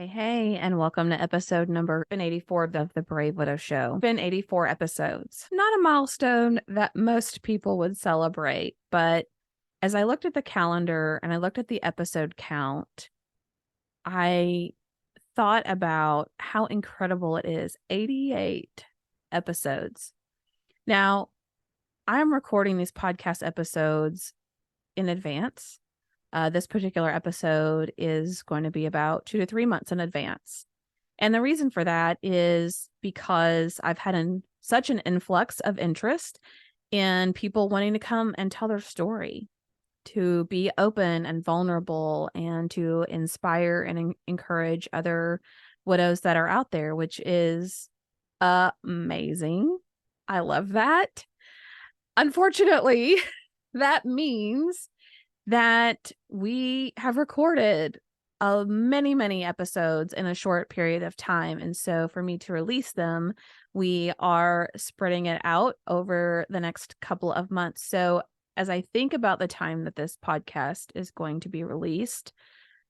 Hey, and welcome to episode number 84 of the Brave Widow Show. Been 84 episodes. Not a milestone that most people would celebrate, but as I looked at the calendar and I looked at the episode count, I thought about how incredible it is. 88 episodes. Now, I'm recording these podcast episodes in advance. This particular episode is going to be about 2 to 3 months in advance. And the reason for that is because I've had such an influx of interest in people wanting to come and tell their story, to be open and vulnerable, and to inspire and encourage other widows that are out there, which is amazing. I love that. Unfortunately, that means that we have recorded many episodes in a short period of time. And so for me to release them, we are spreading it out over the next couple of months. So as I think about the time that this podcast is going to be released,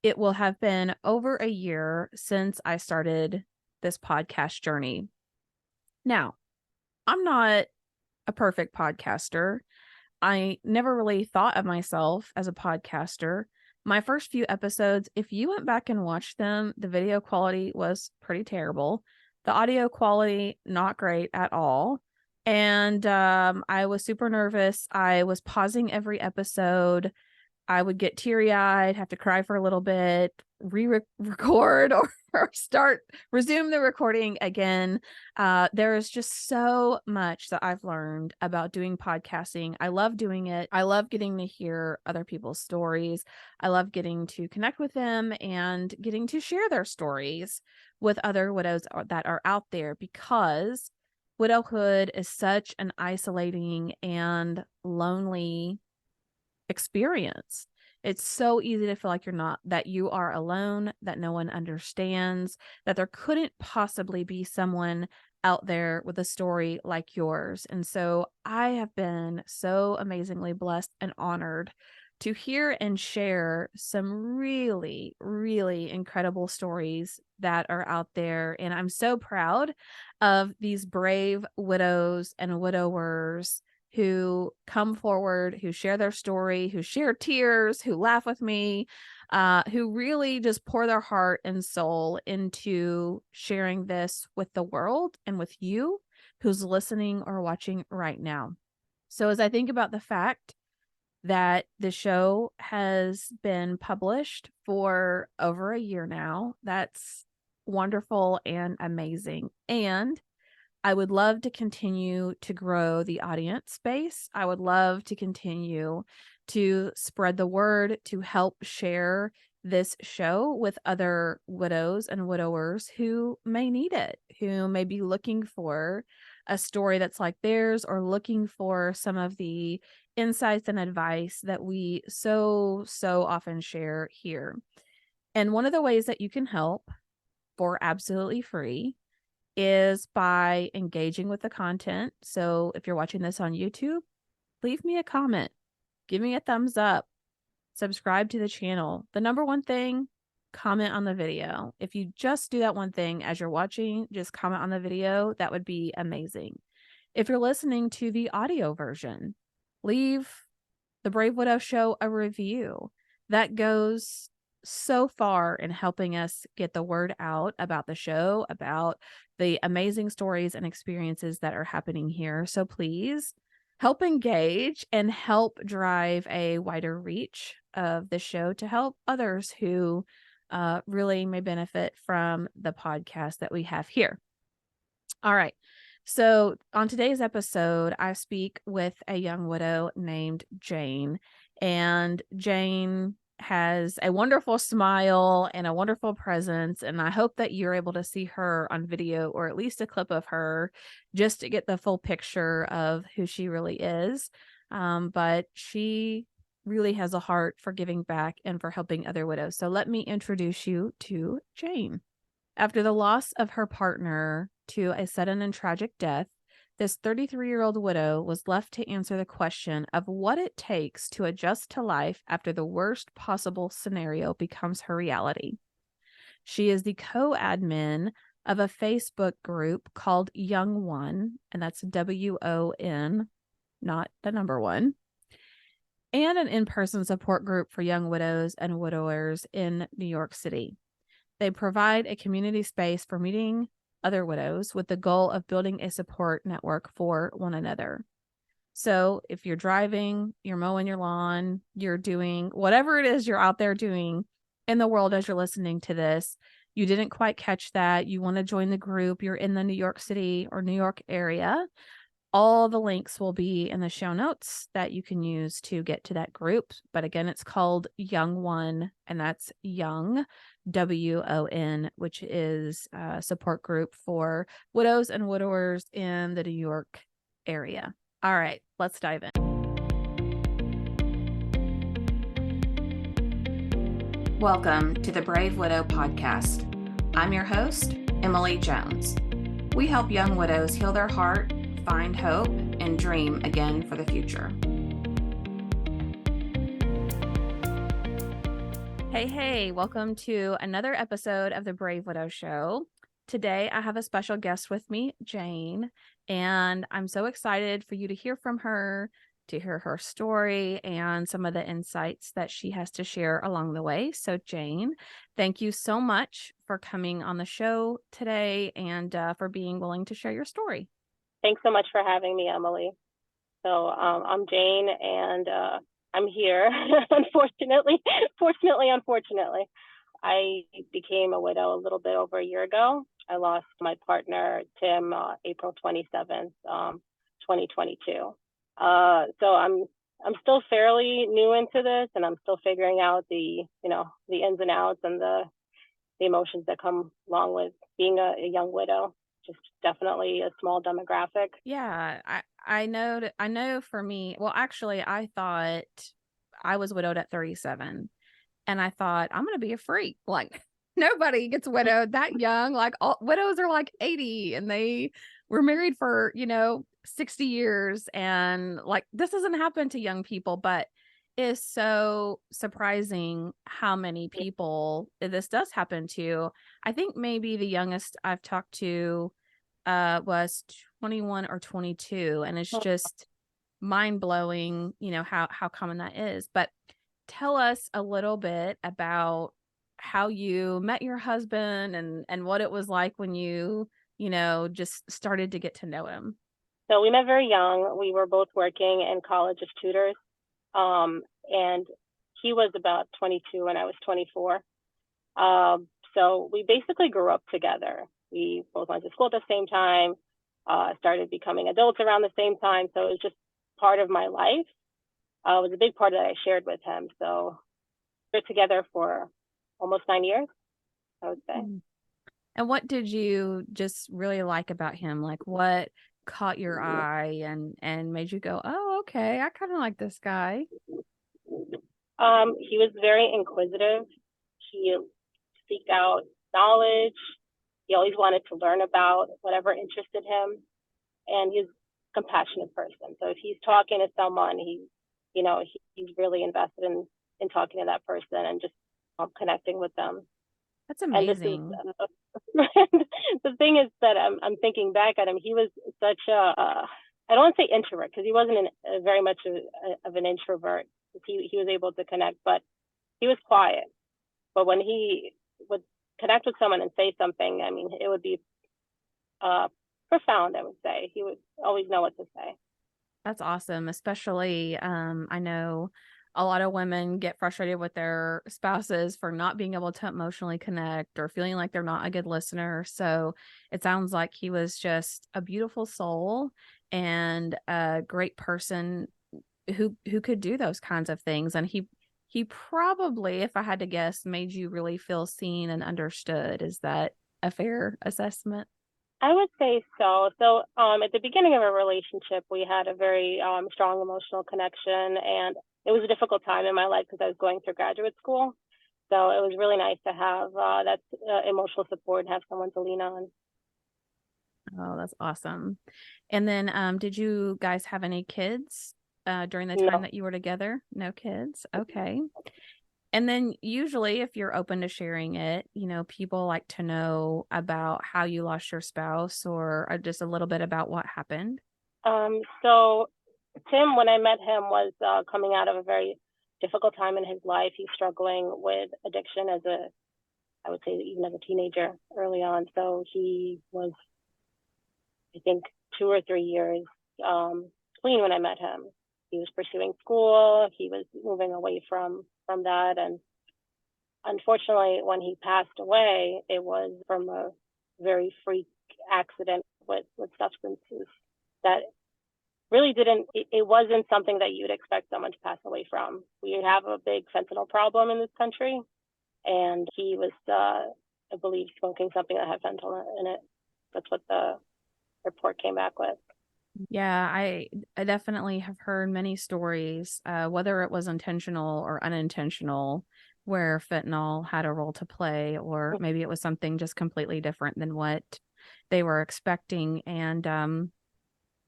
it will have been over a year since I started this podcast journey. Now, I'm not a perfect podcaster. I never really thought of myself as a podcaster. My first few episodes, if you went back and watched them, the video quality was pretty terrible. The audio quality, not great at all. And I was super nervous. I was pausing every episode. I would get teary-eyed, have to cry for a little bit, re-record or resume the recording again. There is just so much that I've learned about doing podcasting. I love doing it. I love getting to hear other people's stories. I love getting to connect with them and getting to share their stories with other widows that are out there, because widowhood is such an isolating and lonely experience. It's so easy to feel like that you are alone, that no one understands, that there couldn't possibly be someone out there with a story like yours. And so I have been so amazingly blessed and honored to hear and share some really incredible stories that are out there. And I'm so proud of these brave widows and widowers who come forward, who share their story, who share tears, who laugh with me, who really just pour their heart and soul into sharing this with the world and with you who's listening or watching right now. So as I think about the fact that the show has been published for over a year now, that's wonderful and amazing. And I would love to continue to grow the audience space. I would love to continue to spread the word, to help share this show with other widows and widowers who may need it, who may be looking for a story that's like theirs, or looking for some of the insights and advice that we so often share here. And one of the ways that you can help for absolutely free is by engaging with the content. So if you're watching this on YouTube, leave me a comment, give me a thumbs up, subscribe to the channel. The number one thing, comment on the video. If you just do that one thing as you're watching, just comment on the video, that would be amazing. If you're listening to the audio version, leave the Brave Widow Show a review. That goes so far in helping us get the word out about the show, about the amazing stories and experiences that are happening here. So please help engage and help drive a wider reach of the show to help others who really may benefit from the podcast that we have here. All right. So on today's episode, I speak with a young widow named Jane, and Jane has a wonderful smile and a wonderful presence. And I hope that you're able to see her on video, or at least a clip of her, just to get the full picture of who she really is. But she really has a heart for giving back and for helping other widows. So let me introduce you to Jane. After the loss of her partner to a sudden and tragic death, this 33-year-old widow was left to answer the question of what it takes to adjust to life after the worst possible scenario becomes her reality. She is the co-admin of a Facebook group called Young One, and that's WON, not the number one, and an in-person support group for young widows and widowers in New York City. They provide a community space for meeting other widows with the goal of building a support network for one another. So if you're driving, you're mowing your lawn, you're doing whatever it is you're out there doing in the world as you're listening to this, you didn't quite catch that, you want to join the group, you're in the New York City or New York area, all the links will be in the show notes that you can use to get to that group. But again, it's called Young One, and that's Young, WON, which is a support group for widows and widowers in the New York area. All right, let's dive in. Welcome to the Brave Widow podcast. I'm your host, Emily Jones. We help young widows heal their heart, find hope, and dream again for the future. Hey, welcome to another episode of the Brave Widow Show. Today, I have a special guest with me, Jane, and I'm so excited for you to hear from her, to hear her story and some of the insights that she has to share along the way. So, Jane, thank you so much for coming on the show today and for being willing to share your story. Thanks so much for having me, Emily. So I'm Jane, and I'm here. Unfortunately, I became a widow a little bit over a year ago. I lost my partner, Tim, April 27th, 2022. So I'm still fairly new into this, and I'm still figuring out the ins and outs and the emotions that come along with being a young widow. Just definitely a small demographic. Yeah, I know for me, well, actually, I thought I was widowed at 37, and I thought I'm going to be a freak. Like, nobody gets widowed that young. Like, all widows are like 80 and they were married for, 60 years. And like, this doesn't happen to young people, but it's so surprising how many people this does happen to. I think maybe the youngest I've talked to was 21 or 22, and it's just mind-blowing, how common that is. But tell us a little bit about how you met your husband and what it was like when you just started to get to know him. So we met very young. We were both working in college as tutors, and he was about 22 and I was 24. So we basically grew up together. We both went to school at the same time, started becoming adults around the same time. So it was just part of my life. It was a big part that I shared with him. So we're together for almost 9 years, I would say. And what did you just really like about him? Like, what caught your eye and made you go, oh, okay, I kind of like this guy? He was very inquisitive. He seeked out knowledge. He always wanted to learn about whatever interested him, and he's a compassionate person. So if he's talking to someone, he's really invested in talking to that person and just connecting with them. That's amazing. And the thing is that I'm thinking back at him. He was such I don't want to say introvert, because he wasn't very much of an introvert. He was able to connect, but he was quiet. But when he would connect with someone and say something, I mean, it would be profound, I would say. He would always know what to say. That's awesome. Especially, I know a lot of women get frustrated with their spouses for not being able to emotionally connect or feeling like they're not a good listener. So it sounds like he was just a beautiful soul and a great person who could do those kinds of things. And he probably, if I had to guess, made you really feel seen and understood. Is that a fair assessment? I would say so. So at the beginning of our relationship, we had a very strong emotional connection, and it was a difficult time in my life because I was going through graduate school. So it was really nice to have that emotional support and have someone to lean on. Oh, that's awesome. And then did you guys have any kids during the time that you were together? No kids? Okay. And then usually if you're open to sharing it, people like to know about how you lost your spouse or just a little bit about what happened. So Tim, when I met him, was coming out of a very difficult time in his life. He's struggling with addiction I would say, even as a teenager early on. So he was, I think, 2 or 3 years clean when I met him. He was pursuing school. He was moving away from that, and unfortunately, when he passed away, it was from a very freak accident with substances that really it wasn't something that you'd expect someone to pass away from. We have a big fentanyl problem in this country, and he was, I believe, smoking something that had fentanyl in it. That's what the report came back with. Yeah, I definitely have heard many stories, whether it was intentional or unintentional, where fentanyl had a role to play, or maybe it was something just completely different than what they were expecting. And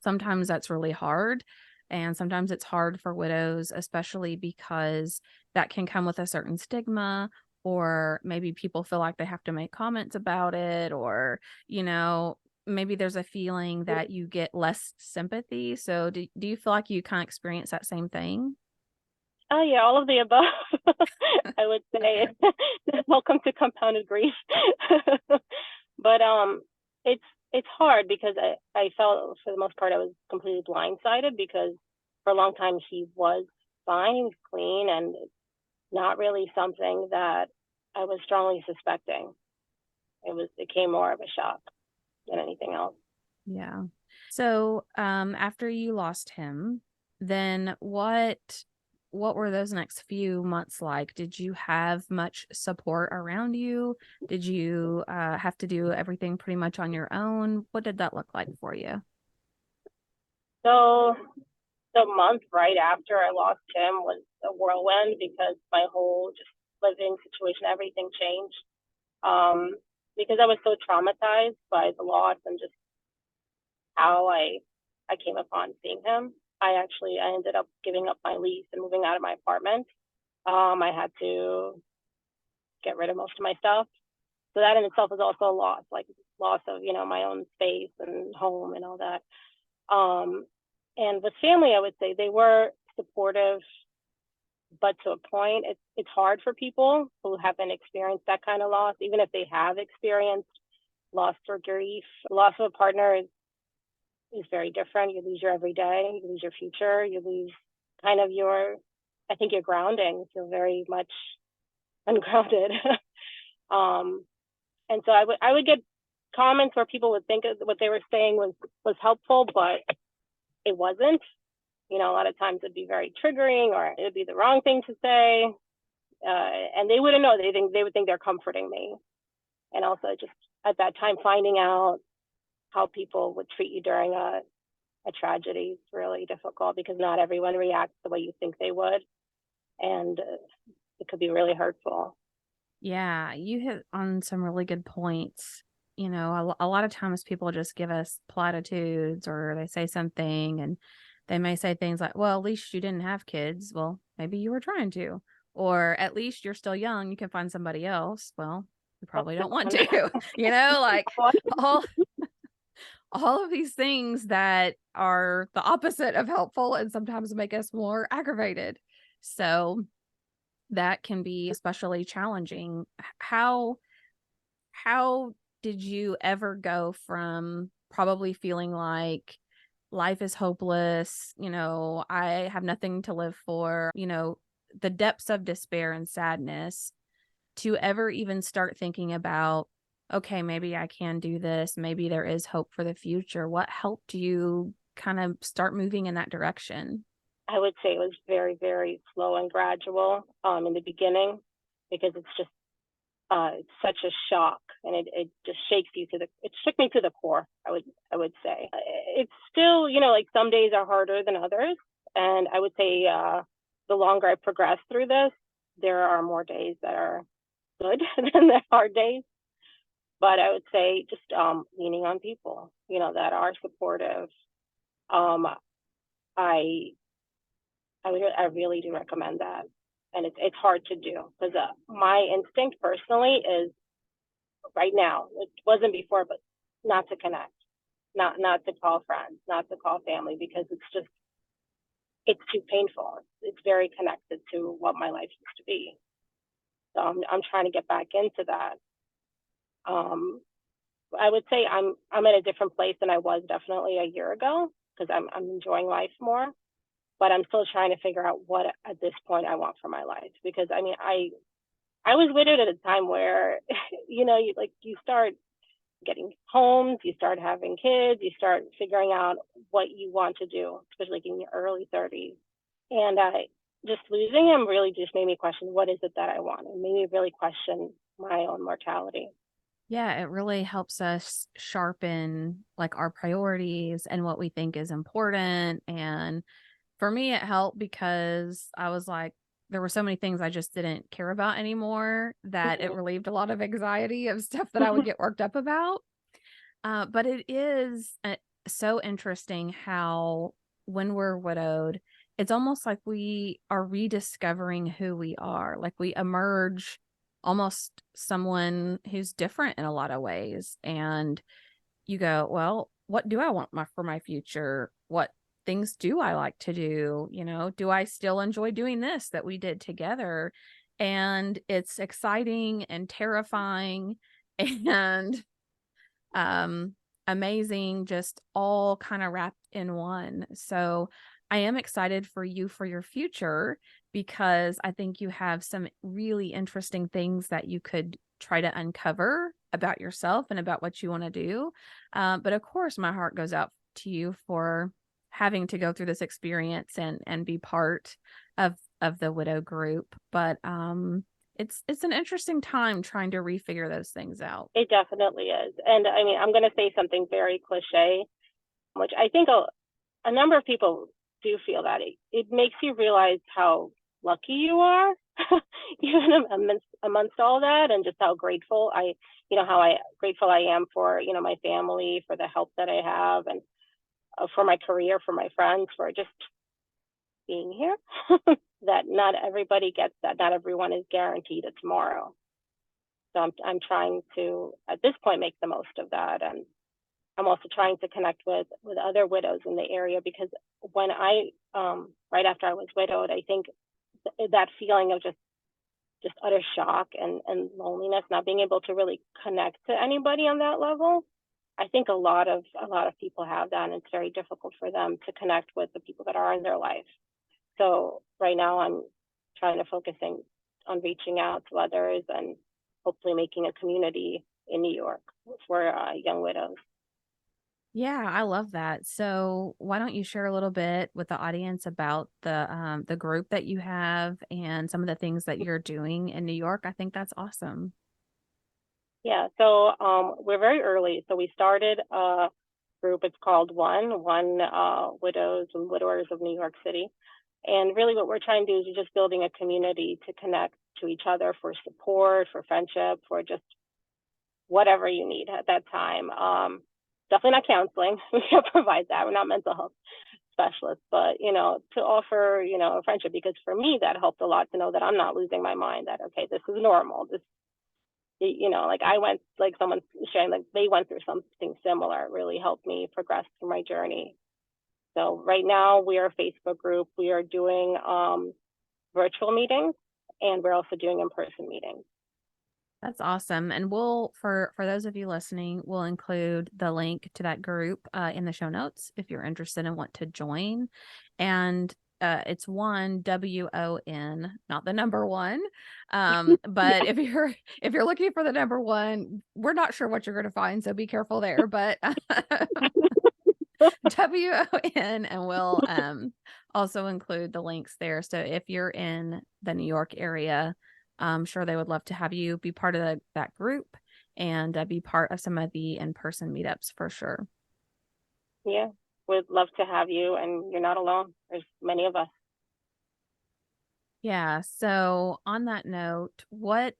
sometimes that's really hard. And sometimes it's hard for widows, especially because that can come with a certain stigma, or maybe people feel like they have to make comments about it, or, you know, maybe there's a feeling that you get less sympathy. So do you feel like you kind of experience that same thing? Oh yeah, all of the above. I would say. Welcome to compounded grief. But it's it's hard because I felt for the most part I was completely blindsided because for a long time he was fine, he was clean, and not really something that I was strongly suspecting. It came more of a shock than anything else. Yeah. So, after you lost him, then what were those next few months like? Did you have much support around you? Did you have to do everything pretty much on your own? What did that look like for you? So the month right after I lost him was a whirlwind because my whole just living situation, everything changed. Um, because I was so traumatized by the loss and just how I came upon seeing him. I ended up giving up my lease and moving out of my apartment. I had to get rid of most of my stuff. So that in itself was also a loss, like loss of, my own space and home and all that. Um, and with family, I would say they were supportive, but to a point, it's hard for people who haven't experienced that kind of loss, even if they have experienced loss or grief. Loss of a partner is very different. You lose your everyday, you lose your future, you lose kind of I think your grounding. You feel very much ungrounded. um, and so I would get comments where people would think what they were saying was helpful, but it wasn't. A lot of times it'd be very triggering, or it'd be the wrong thing to say, and they wouldn't know. They would think they're comforting me, and also just at that time finding out how people would treat you during a tragedy is really difficult because not everyone reacts the way you think they would, and it could be really hurtful. Yeah, you hit on some really good points. A lot of times people just give us platitudes or they say something and they may say things like, well, at least you didn't have kids. Well, maybe you were trying to. Or at least you're still young. You can find somebody else. Well, you probably don't want to. Like all all of these things that are the opposite of helpful and sometimes make us more aggravated. So that can be especially challenging. How did you ever go from probably feeling like life is hopeless, I have nothing to live for, the depths of despair and sadness, to ever even start thinking about, okay, maybe I can do this, maybe there is hope for the future? What helped you kind of start moving in that direction? I would say it was very, very slow and gradual in the beginning because it's such a shock, and it just it shook me to the core. I would say it's still, like some days are harder than others, and I would say the longer I progress through this, there are more days that are good than the hard days. But I would say just leaning on people, that are supportive. Um, I I really do recommend that. and it's hard to do because my instinct personally is right now. It wasn't before, but not to connect, not to call friends, not to call family because it's too painful. It's very connected to what my life used to be. So I'm trying to get back into that. Um, I would say I'm at a different place than I was definitely a year ago because I'm enjoying life more, but I'm still trying to figure out what at this point I want for my life because I mean I was widowed at a time where you start getting homes, you start having kids, you start figuring out what you want to do, especially like in your early 30s. And just losing him really just made me question what is it that I want. It made me really question my own mortality. Yeah, it really helps us sharpen like our priorities and what we think is important. And for me, it helped because I was like, there were so many things I just didn't care about anymore that it relieved a lot of anxiety of stuff that I would get worked up about. But it is so interesting how when we're widowed, it's almost like we are rediscovering who we are. Like we emerge almost someone who's different in a lot of ways. And you go, well, what do I want for my future? What things do I like to do? Do I still enjoy doing this that we did together? And it's exciting and terrifying and um amazing, just all kind of wrapped in one. So I am excited for you for your future because I think you have some really interesting things that you could try to uncover about yourself and about what you want to do. But of course, my heart goes out to you for having to go through this experience and be part of the widow group. But it's an interesting time trying to refigure those things out. It definitely is. And I mean, I'm going to say something very cliche, which I think a number of people do feel that it makes you realize how lucky you are, even amongst all that, and just how grateful how grateful I am for, my family, for the help that I have, and for my career, for my friends, for just being here. That not everybody gets that. Not everyone is guaranteed a tomorrow. So I'm trying to, at this point, make the most of that. And I'm also trying to connect with other widows in the area because when right after I was widowed, I think that feeling of just utter shock and loneliness, not being able to really connect to anybody on that level. I think a lot of people have that, and it's very difficult for them to connect with the people that are in their life. So right now I'm trying to focusing on reaching out to others and hopefully making a community in New York for young widows. Yeah, I love that. So why don't you share a little bit with the audience about the group that you have and some of the things that you're doing in New York? I think that's awesome. Yeah, so we're very early. So we started a group. It's called One Widows and Widowers of New York City. And really what we're trying to do is just building a community to connect to each other for support, for friendship, for just whatever you need at that time. Definitely not counseling. We can't provide that. We're not mental health specialists, but to offer, a friendship, because for me that helped a lot to know that I'm not losing my mind, that okay, this is normal. This, like I went, like someone sharing, like they went through something similar. It really helped me progress through my journey. So right now we are a Facebook group. We are doing virtual meetings, and we're also doing in-person meetings. That's awesome. And we'll for those of you listening, we'll include the link to that group in the show notes if you're interested and want to join. And it's WON, not the number one. But if you're looking for the number one, we're not sure what you're going to find, so be careful there. But WON, and we'll also include the links there. So if you're in the New York area, I'm sure they would love to have you be part of that group and be part of some of the in-person meetups for sure. Yeah, we'd love to have you, and you're not alone. There's many of us. Yeah. So on that note, what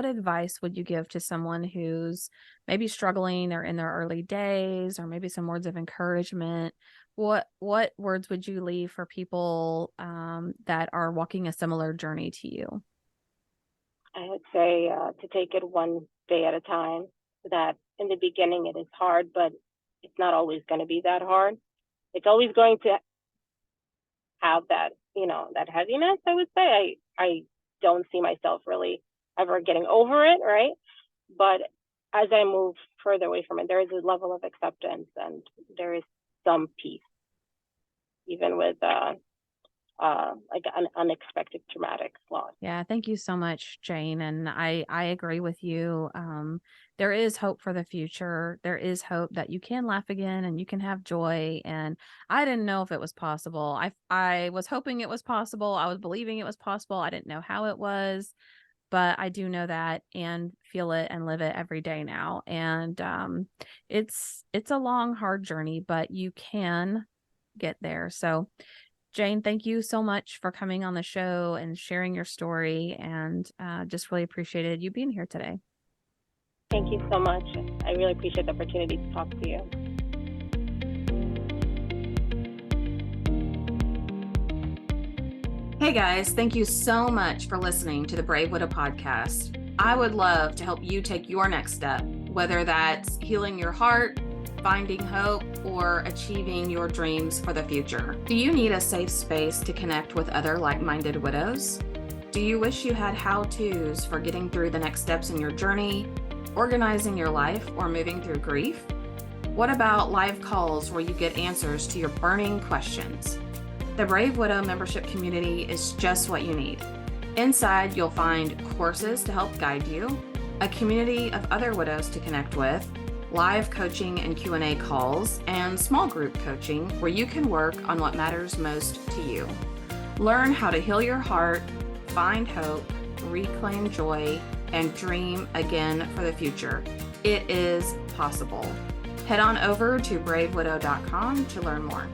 advice would you give to someone who's maybe struggling or in their early days, or maybe some words of encouragement? What words would you leave for people that are walking a similar journey to you? I would say to take it one day at a time. That in the beginning it is hard, but it's not always going to be that hard. It's always going to have that, that heaviness. I would say I don't see myself really ever getting over it, right? But as I move further away from it, there is a level of acceptance and there is some peace, even with like an unexpected traumatic loss. Yeah, thank you so much, Jane. And I agree with you. There is hope for the future. There is hope that you can laugh again and you can have joy. And I didn't know if it was possible. I was hoping it was possible. I was believing it was possible. I didn't know how it was, but I do know that and feel it and live it every day now. And it's a long, hard journey, but you can get there. So Jane, thank you so much for coming on the show and sharing your story, and just really appreciated you being here today. Thank you so much. I really appreciate the opportunity to talk to you. Hey guys, thank you so much for listening to the Brave Widow podcast. I would love to help you take your next step, whether that's healing your heart, finding hope, or achieving your dreams for the future. Do you need a safe space to connect with other like-minded widows? Do you wish you had how-tos for getting through the next steps in your journey, organizing your life, or moving through grief? What about live calls where you get answers to your burning questions? The Brave Widow membership community is just what you need. Inside, you'll find courses to help guide you, a community of other widows to connect with, live coaching and Q&A calls, and small group coaching where you can work on what matters most to you. Learn how to heal your heart, find hope, reclaim joy, and dream again for the future. It is possible. Head on over to bravewidow.com to learn more.